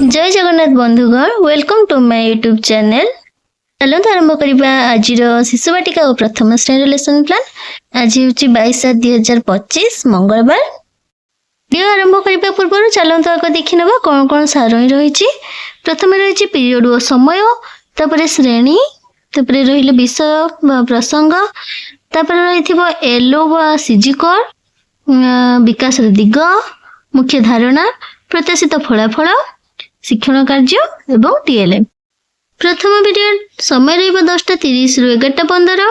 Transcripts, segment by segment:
जय जगन्नाथ बंधुगण, welcome to my YouTube channel. चलते आरंभ करवा आज शिशु वाटिका और प्रथम श्रेणी लेसन प्लान। आज हूँ 22/7/2025 मंगलवार। वीडियो आरंभ करने पूर्व चलते आगे देखी ना कौन कौन सारणी रही। प्रथम रही पीरियड और समय, तापर श्रेणी, तापर रही विषय प्रसंग, तापर रही एलो व सीजी कोड, विकास दिग, मुख्य धारणा, प्रत्याशित फलाफल, शिक्षण कार्य एवं टीएलएम। प्रथम पीरियड समय रही 10:30 ରୁ 11:15।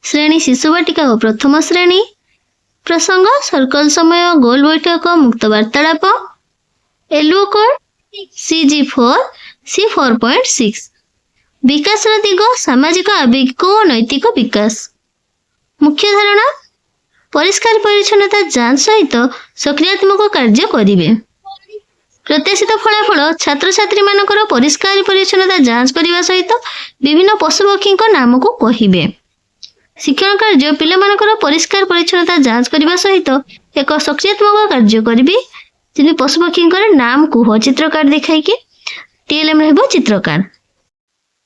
श्रेणी शिशु वाटिका और प्रथम श्रेणी। प्रसंग सर्कल समय, गोल बैठक, मुक्त वार्तालाप। LO code CG4 C4.6। विकास दिग सामाजिक आवेगिक और नैतिक विकास। मुख्य धारणा परिष्कार परिच्छन्नता जांच सहित सक्रियात्मक कार्य करिवे। प्रत्याशित फलाफल छात्र छात्री मानकर परिष्कार परिच्छन्नता जांच करने सहित विभिन्न पशुपक्षी नाम को कहिबे। शिक्षण कार्य पिला मानकर परिष्कार परिच्छन्नता जांच करने सहित एक सक्रियात्मक कार्य करिवे। जिन पशुपक्षी नाम कुह चित्र कार्ड देखाई टीएलएम रहिबो चित्र कार्ड।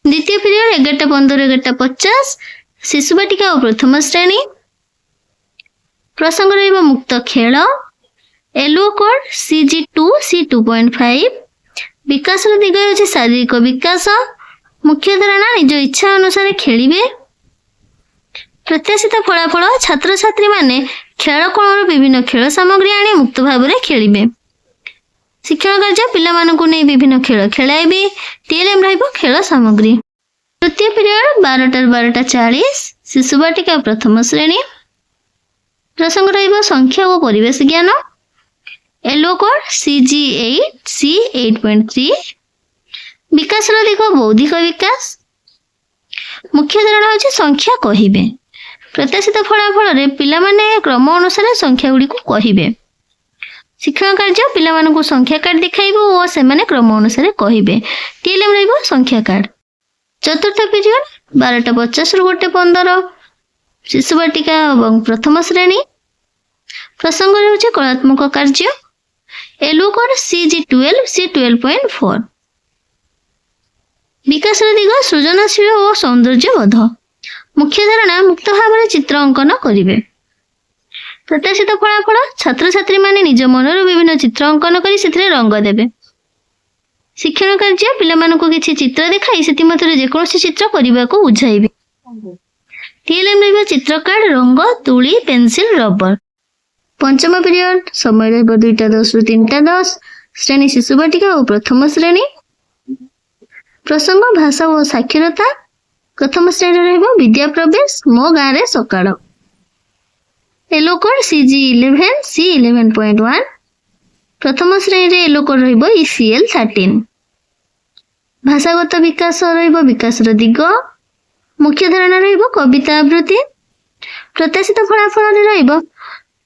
द्वितीय पीरियड 11:15 11:50 शिशु वाटिका और प्रथम श्रेणी। प्रसंग रहिबो मुक्त खेल। LO code CG2 C2.5। विकास दिग होछि शारीरिक विकास। मुख्य धारणा निज इच्छा अनुसार खेलिबे। प्रत्याशित फलाफल छात्र छात्री माने खेल कोणर विभिन्न खेल सामग्री आनी मुक्त भाव में खेलिबे। शिक्षण कार्य पिला मानकु नै विभिन्न खेल खेलाइबे। टीएलएम रहिबो खेल सामग्री। तृतीय पीरियड 12:40 शिशु वाटिका प्रथम श्रेणी। प्रसंग रहिबो संख्या और परिवेश ज्ञान। Yellow code CG8 C8.3। विकास दिग बौद्धिक विकास। मुख्य धारणा होछि संख्या कहिबे। प्रत्याशित फलाफल रे पिला माने क्रम अनुसार संख्या गुडी को कहिबे। शिक्षण कार्य पिला मानकु संख्या कार्ड देखाइबो और से माने क्रम अनुसार कहिबे। टीएलएम रहिबो संख्या कार्ड। चतुर्थ पीरियड 12:50 ରୁ 1:15 शिशु वाटिका एवं प्रथम श्रेणी। प्रसंग होछि कलात्मक कार्य। Yellow code CG12 C12.4। विकास दिग सृजनशील और सौंदर्यबोध। मुख्य धारणा मुक्त भाव में चित्र अंकन करिवे। प्रत्याशित फलाफल छात्र छात्री माने निज मनर विभिन्न चित्र अंकन करी सेथिरे रंग देबे। शिक्षण कार्य पिला मानकु किछि चित्र देखाई सेति मथरे जेकोसी चित्र करिबा को बुझाइबे। टीएलएम रहिबो चित्र कार्ड, रंग, तुली, पेंसिल, रबर। पंचम पीरियड समय रहिबो 2:10 ରୁ 3:10 श्रेणी शिशु वाटिका और प्रथम श्रेणी। प्रसंग भाषा और साक्षरता। प्रथम श्रेणी रहिबो विद्या प्रवेश, मो गाँ रे सकाळ। LO code CG11 C11.1। प्रथम श्रेणी रे एलो कोड रहिबो ECL 13। भाषागत विकास रहिबो विकास दिग। मुख्य धारणा रहिबो कविता आवृत्ति। प्रत्याशित फलाफल रे रहिबो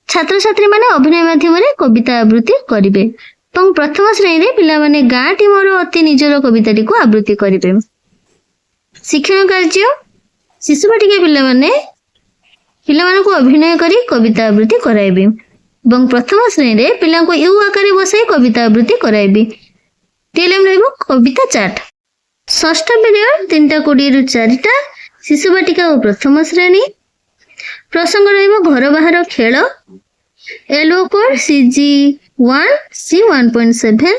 छात्र छात्री माने अभिनय माध्यम रे कविता आवृत्ति करिवे। एवं प्रथम श्रेणी रे पिला माने गाँ टीमर अति निजर कविताटी को आवृत्ति करिवे। शिक्षण कार्य शिशु वाटिका पिला मानकु अभिनय करी कविता आवृत्ति कराइबे। एवं प्रथम श्रेणी रे पिला को यू आकार बसाई कविता आवृत्ति कराइबे। टीएलएम रहिबो कविता चार्ट। षष्ठ पीरियड 3:20 ରୁ 4ଟା शिशु वाटिका और प्रथम श्रेणी। प्रसंग रहिबो घर बाहर खेल। Yellow code CG1 C1.7।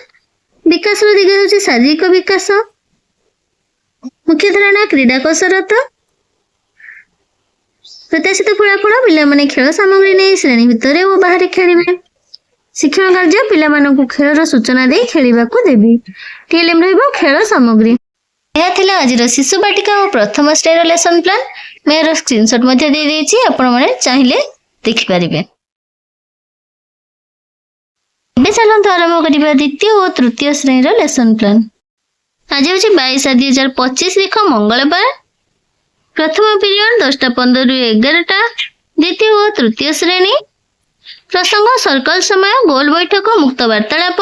विकास दिग होछि शारीरिक विकास। मुख्य धारणा क्रीडा कसरत। प्रत्याशित फलाफल पिला माने खेल सामग्री नै श्रेणी भितर और बाहर खेलिबे। शिक्षण कार्य पिला मानकु खेलर सूचना दे खेलिबा को देबे। टीएलएम रहिबो खेल सामग्री। यह थिला आज शिशु वाटिका और प्रथम श्रेणी लेसन प्लान। मेरा स्क्रीनशॉट मध्य दे देछि, आपण माने चाहिले देखि परिबे। बे चलंत आरंभ करिबा द्वितीय और तृतीय श्रेणी लेसन प्लान। आज होछि 22/7/2025 देखो मंगलवार। प्रथम पीरियड 10:15 ରୁ 11ଟା। द्वितीय और तृतीय श्रेणी। प्रसंग सर्कल समय, गोल बैठक, मुक्त वार्तालाप।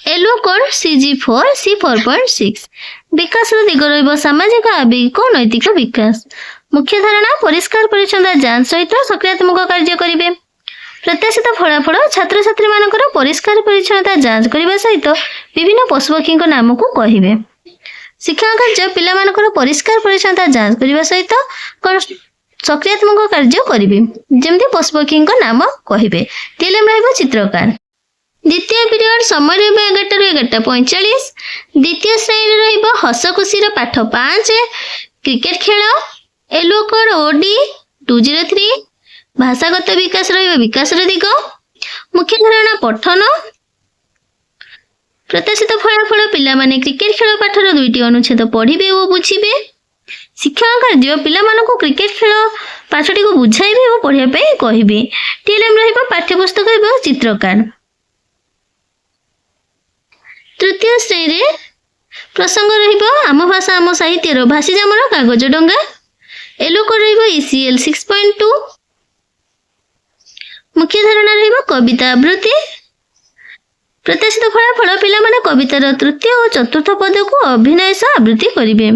Yellow code CG4 C4.6। विकास दिग रहिबो सामाजिक आवेगिक और नैतिक विकास। मुख्य धारणा परिष्कार परिच्छन्नता जांच सहित सक्रियात्मक कार्य करिवे। प्रत्याशित फलाफल छात्र छात्री मानकर परिष्कार परिच्छन्नता जांच करने सहित विभिन्न पशुपक्षी नाम को कहे। शिक्षण कार्य पिलामानकर परिष्कार परिच्छन्नता जांच करने सहित सक्रियात्मक कार्य करेंगे जमती पशुपक्षी नाम कहे। टीएलएम रहिबो चित्रकार। द्वितीय पीरियड समय रहिबो 11 ରୁ 11:45। द्वितीय श्रेणी रहिबो हस खुशी पाठ 5 क्रिकेट खेल एलो कोड ओडी 203 भाषागत विकास रहिबो विकास दिग मुख्य धारणा पठन प्रत्याशित फलाफल पिलामाने क्रिकेट खेल पाठर 2टी अनुच्छेद पढ़िबे और बुझिबे। शिक्षण कार्य पिलामानकु क्रिकेट खेल पाठटी को बुझाइबे और पढ़िया पे कहिबे। टीएलएम रहिबो पाठ्यपुस्तक एवं चित्रकार। तृतीय श्रेणी रे प्रसंग रहिबो आम भाषा आम साहित्यर भाषीजामर कागज डंगा एलो कोड रहिबो ECL 6.2 मुख्य धारणा रहिबो कविता आवृत्ति प्रत्याशित फलाफल पिलामाने कवितार तृतीय और चतुर्थ पद को अभिनय सह आवृत्ति करिवे।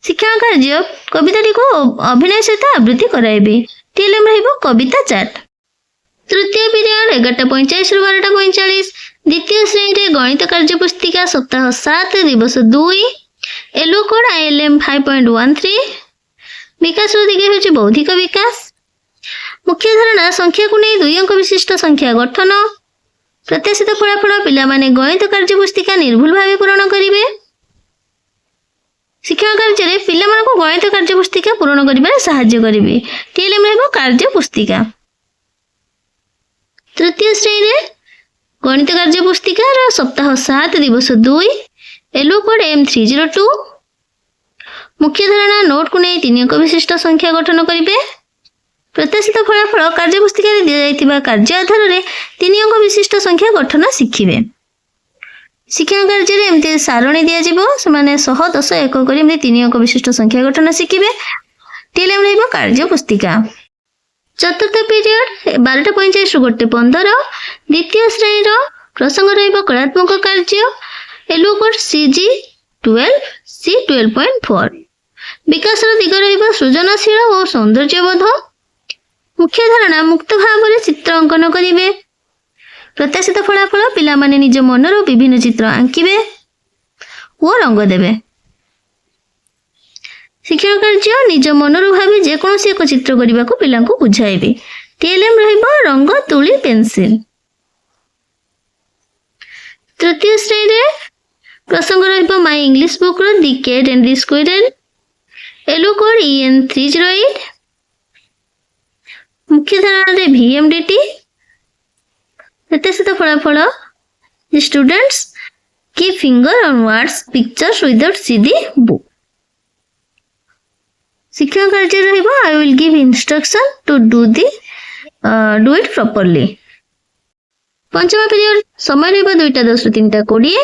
शिक्षण कार्य कविताटी को अभिनय सहित आवृत्ति कराइबे। टीएलएम रहिबो कविता चार्ट। तृतीय पीरियड 11:45 ରୁ 12:45। द्वितीय श्रेणी रे गणित कार्य पुस्तिका सप्ताह 7 दिवस 2 एलो कोड ILM 5.13 विकास दिगे होछि बौद्धिक विकास। मुख्य धारणा संख्या को नहीं 2 अंक विशिष्ट संख्या गठन प्रत्याशित फलाफल पिलामाने गणित कार्य पुस्तिका निर्भुल भाव पूरण करिवे। शिक्षण कार्य पिलामानकु गणित कार्य पुस्तिका पूरण करिबारे सहाय्य करिवे। टीएलएम रहिबो कार्य पुस्तिका। तृतीय श्रेणी रे गणित कार्य पुस्तिका सप्ताह 7 दिवस 2 एलो कोड M302 मुख्य धारणा नोट को नहीं 3 अंक विशिष्ट संख्या गठन करिवे। प्रत्याशित फलाफल कार्य पुस्तिका रे दिया जाइतिबा कार्य आधार रे 3 अंक विशिष्ट संख्या गठन शिखिबे। शिक्षण कार्य रे एमते सारणी दिया जिवो समाने 100 10 1 करी एमते 3 अंक विशिष्ट संख्या गठन शिखिबे। टीएलएम रहिबो कार्य पुस्तिका। चतुर्थ पीरियड 12:45 ରୁ 1:15 द्वितीय श्रेणी रो प्रसंग रहिबो कलात्मक कार्य एलो कोड CG 12 C 12.4 विकास दिग रहिबो सृजनशील और सौंदर्यबोध मुख्य धारणा मुक्त भाव में चित्र अंकन करिवे। प्रत्याशित फलाफल पिलामाने निज मनर विभिन्न चित्र आंकिबे और रंग देबे। शिक्षण कार्य निज मनर भावे जेकोसी एक चित्र करने को पिला बुझाइबे। टीएलएम रहिबो रंग तुली पेंसिल। तृतीय श्रेणी रे प्रसंग रहिबो माय इंग्लिश बुक रो the cat and the squirrel LO code EN 308 मुख्य धारणा रे VMDT प्रत्याशित फलाफल the students keep finger on words pictures without see the book। शिक्षण कार्य रहिबो I will give instruction to do do it properly। पंचम period समय रहिबो 2:10 ରୁ 3:20।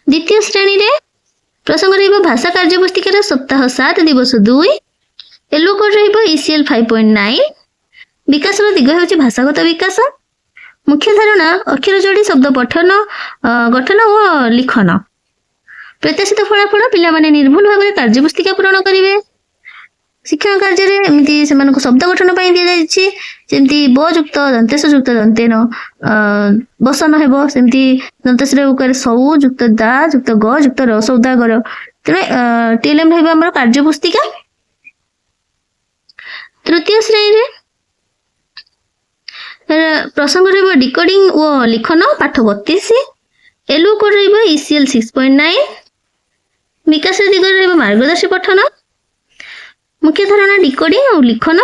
द्वितीय श्रेणी रे प्रसंग रहिबो भाषा कार्य पुस्तिका रे सप्ताह 7 दिवस 2 एलो कोड रहिबो ECL 5.9 विकास दिग होछि भाषागत विकास मुख्य धारणा अक्षर जोड़ी शब्द पठन गठन और लिखन प्रत्याशित फलाफल पिलामाने निर्भुल भाव में कार्य पुस्तिका पूरण करिवे। शिक्षण कार्य रे एमिति सेमानकु शब्द गठन पई दिया जायछि जेमति ब युक्त दंतेश युक्त दंतेन बसन हेबो सेमति दंतेश रे उकर सौ युक्त दा युक्त ग युक्त र सौदागर तने टीएलएम हेबो हमर कार्य पुस्तिका। तृतीय श्रेणी रे प्रसंग रहिबो डिकोडिंग और लिखन पाठ 32 एलो कोड रहिबो ECL 6.9 विकास दिग रहिबो मार्गदर्शी पठन मुख्य धारणा डिकोडिंग और लिखन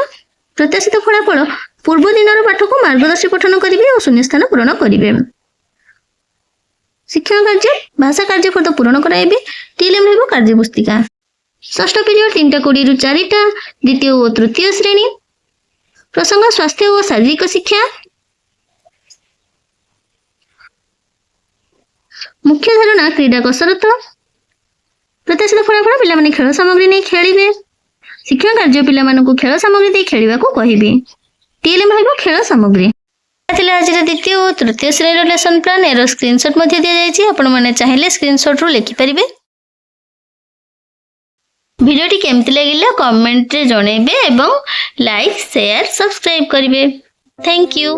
प्रत्याशित फलाफल पूर्व दिनर पाठ को मार्गदर्शी पठन करिवे और शून्य स्थान पूरण करिवे। शिक्षण कार्य भाषा कार्य पद पूरण कराइबे। टीएलएम रहिबो कार्य पुस्तिका। षष्ठ पीरियड 3:20 ରୁ 4टा द्वितीय और तृतीय श्रेणी प्रसंग स्वास्थ्य और शारीरिक शिक्षा मुख्य धारणा क्रीडा कसरत प्रत्याशित फलाफल पिलामाने खेल सामग्री नहीं खेलिबे। शिक्षण कार्य पिलामानकु खेल सामग्री दे खेलिबा को कहिबे। टीएलएम रहिबो खेल सामग्री। आज द्वितीय और तृतीय श्रेणी लेसन प्लान एरो स्क्रीनशॉट मध्य दिया जायछि आपण माने चाहिले स्क्रीनशॉट रो लेखि परिबे। वीडियोटी केमति लागिला कमेंट रे जणैबे एवं लाइक शेयर सब्सक्राइब करिवे। Thank you.